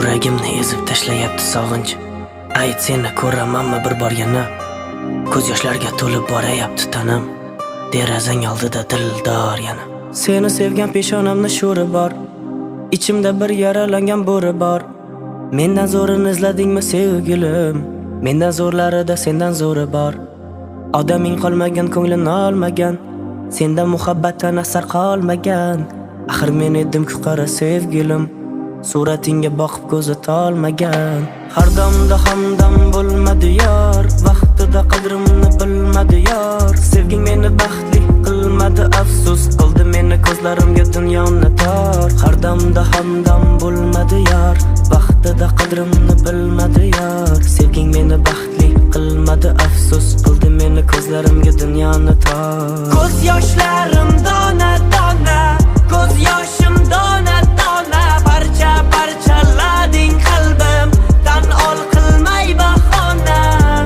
Yuragimni ezib tashlayapti sog'inch. Ayt seni ko'ramanmi bir bor yana. Ko'z yoshlarga to'lib borayapti tanam. Derazang oldida dildor yana. Seni sevgan peshonamni sho'ri bor. Ichimda bir yaralangan bo'ri bor. Mendan zo'rini izladingmi sevgilim? Mendan zo'rlarida sendan zo'ri bor. Odaming qolmagan, ko'nglimni olmagan. Sendan muhabbatdan asar qolmagan. Axir men edim-ku qara sevgilim. Suratingga boqib ko'zi tolmagan. Har damda hamdam bo'lmadi yor. Vaqtida qadrimni bilmadi yor. Sevging meni baxtli qilmadi, afsus qildi meni ko'zlarimga dunyoni tor. Har damda hamdam bo'lmadi yor. Vaqtida qadrimni bilmadi yor. Sevging meni baxtli qilmadi, afsus qildi meni ko'zlarimga dunyoni tor. Ko'z yoshlarim dona dona, ko'z yoshim dona dona, parcha parchalading qalbim, tan ol qilmay bahona.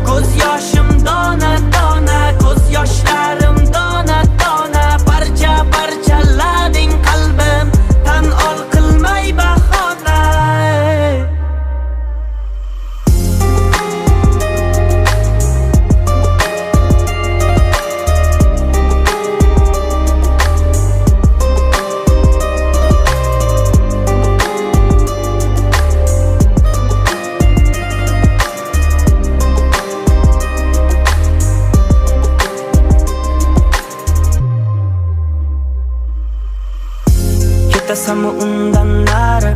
Ko'z yoshim dona dona, ko'z yoshlarim dona dona, parcha parchalading qalbim, tan ol qilmay bahona. Ketasanmi undan nari,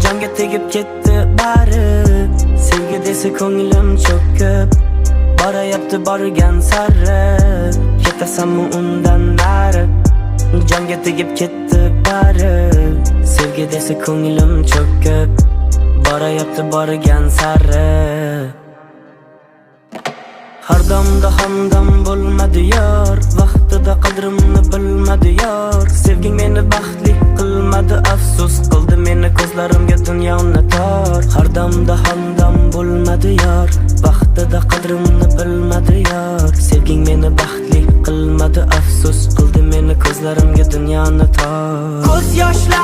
jonga tegib ketdi bari. Sevgi desa ko'nglim cho'kib borayapti borgan sari. Ketasanmi undan nari, jonga tegib ketdi bari. Sevgi desa ko'nglim cho'kib borayapti borgan sari. Har damda hamdam bo'lmadi yor. Vaqtida qadrimni bilmadi yor. Sevging meni baxtli qilmadi, afsus qildi meni ko'zlarimga dunyoni tor. Har damda hamdam bo'lmadi yor. Vaqtida qadrimni bilmadi yor. Sevging meni baxtli qilmadi, afsus qildi meni ko'zlarimga dunyoni tor. Ko'z yoshlar